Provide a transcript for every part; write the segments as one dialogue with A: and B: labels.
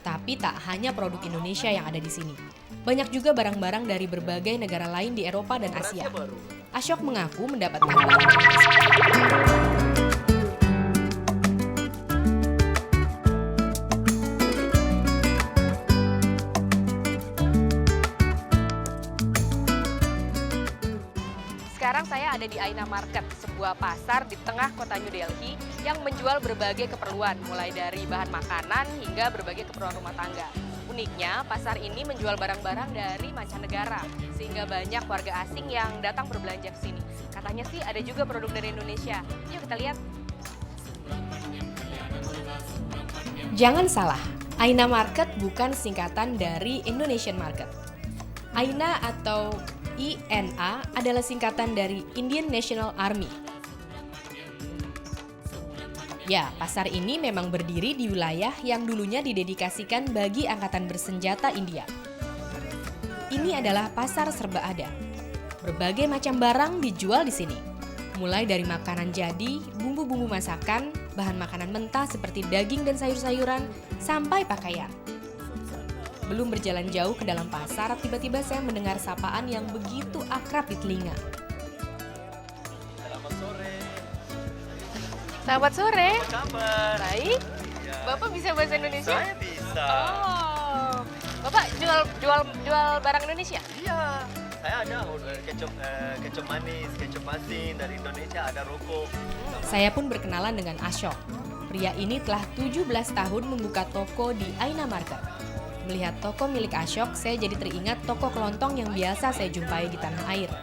A: Tapi tak hanya produk Indonesia yang ada di sini. Banyak juga barang-barang dari berbagai negara lain di Eropa dan Asia. Ashok mengaku mendapatkan barang
B: Sekarang saya ada di Aina Market, sebuah pasar di tengah kota New Delhi yang menjual berbagai keperluan, mulai dari bahan makanan hingga berbagai keperluan rumah tangga. Uniknya, pasar ini menjual barang-barang dari mancanegara, sehingga banyak warga asing yang datang berbelanja ke sini. Katanya sih ada juga produk dari Indonesia. Yuk kita lihat.
A: Jangan salah, Aina Market bukan singkatan dari Indonesian Market. Aina atau INA adalah singkatan dari Indian National Army. Ya, pasar ini memang berdiri di wilayah yang dulunya didedikasikan bagi angkatan bersenjata India. Ini adalah pasar serba ada. Berbagai macam barang dijual di sini. Mulai dari makanan jadi, bumbu-bumbu masakan, bahan makanan mentah seperti daging dan sayur-sayuran, sampai pakaian. Belum berjalan jauh ke dalam pasar, tiba-tiba saya mendengar sapaan yang begitu akrab di telinga.
B: Selamat sore.
C: Apa kabar?
B: Baik.
C: Ya.
B: Bapak bisa bahasa Indonesia?
C: Saya bisa.
B: Oh. Bapak jual barang Indonesia?
C: Iya. Saya ada kecap manis, kecap asin dari Indonesia, ada rokok.
A: Saya pun berkenalan dengan Ashok. Pria ini telah 17 tahun membuka toko di Aina Market. Melihat toko milik Ashok, saya jadi teringat toko kelontong yang biasa saya jumpai di tanah air.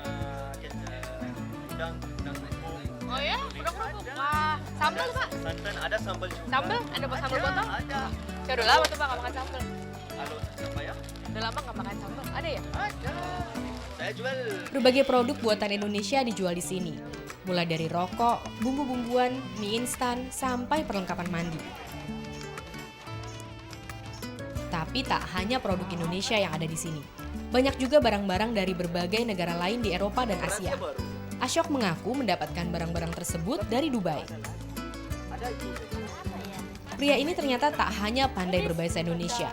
C: Udang kerupuk.
B: Oh ya, kerupuk. Wah, sambal Pak?
C: Santan ada sambal juga.
B: Sambal? Ada sambal potong?
C: Ada.
B: Saya udah lama tuh Pak nggak makan sambal.
C: Halo, apa ya?
B: Udah lama nggak makan sambal. Ada ya?
C: Ada. Saya jual.
A: Berbagai produk buatan Indonesia dijual di sini. Mulai dari rokok, bumbu-bumbuan, mie instan, sampai perlengkapan mandi. Tapi tak hanya produk Indonesia yang ada di sini. Banyak juga barang-barang dari berbagai negara lain di Eropa dan Asia. Ashok mengaku mendapatkan barang-barang tersebut dari Dubai. Pria ini ternyata tak hanya pandai berbahasa Indonesia.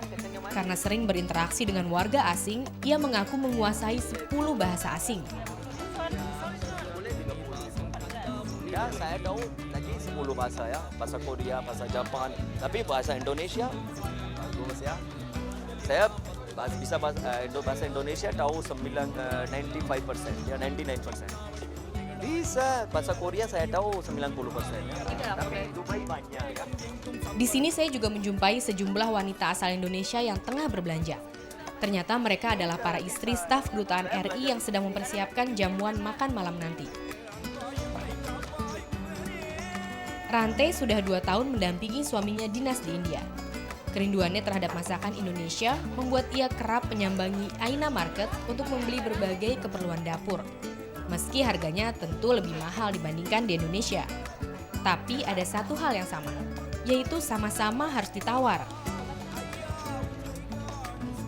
A: Karena sering berinteraksi dengan warga asing, ia mengaku menguasai 10 bahasa asing.
D: Ya, saya tahu lagi 10 bahasa ya, bahasa Korea, bahasa Jepang, tapi bahasa Indonesia bagus ya. Saya bisa bahasa Indonesia tahu 95% ya, 99%. Bisa bahasa Korea saya tahu 90% ya. Tapi Dubai banyak ya.
A: Di sini saya juga menjumpai sejumlah wanita asal Indonesia yang tengah berbelanja. Ternyata mereka adalah para istri staf kedutaan RI yang sedang mempersiapkan jamuan makan malam nanti. Rante sudah 2 tahun mendampingi suaminya dinas di India. Kerinduannya terhadap masakan Indonesia membuat ia kerap menyambangi Aina Market untuk membeli berbagai keperluan dapur. Meski harganya tentu lebih mahal dibandingkan di Indonesia. Tapi ada satu hal yang sama, yaitu sama-sama harus ditawar.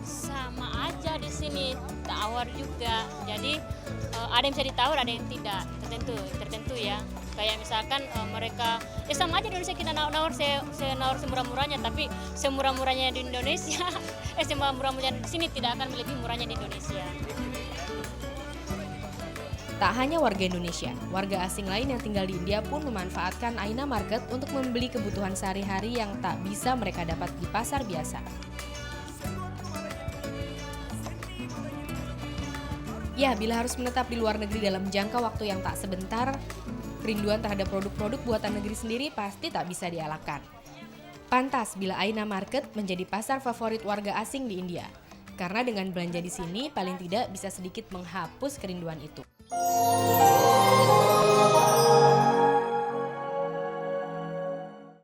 E: Sama aja di sini, tawar juga. Jadi ada yang bisa ditawar, ada yang tidak, tertentu ya. Kayak misalkan mereka, ya sama aja di Indonesia kita nawar semurah-murahnya, tapi semurah-murahnya di Indonesia, semurah-murahnya di sini tidak akan melebihi murahnya di Indonesia.
A: Tak hanya warga Indonesia, warga asing lain yang tinggal di India pun memanfaatkan Aina Market untuk membeli kebutuhan sehari-hari yang tak bisa mereka dapat di pasar biasa. Ya, bila harus menetap di luar negeri dalam jangka waktu yang tak sebentar, kerinduan terhadap produk-produk buatan negeri sendiri pasti tak bisa dielakkan. Pantas bila Aina Market menjadi pasar favorit warga asing di India, karena dengan belanja di sini paling tidak bisa sedikit menghapus kerinduan itu.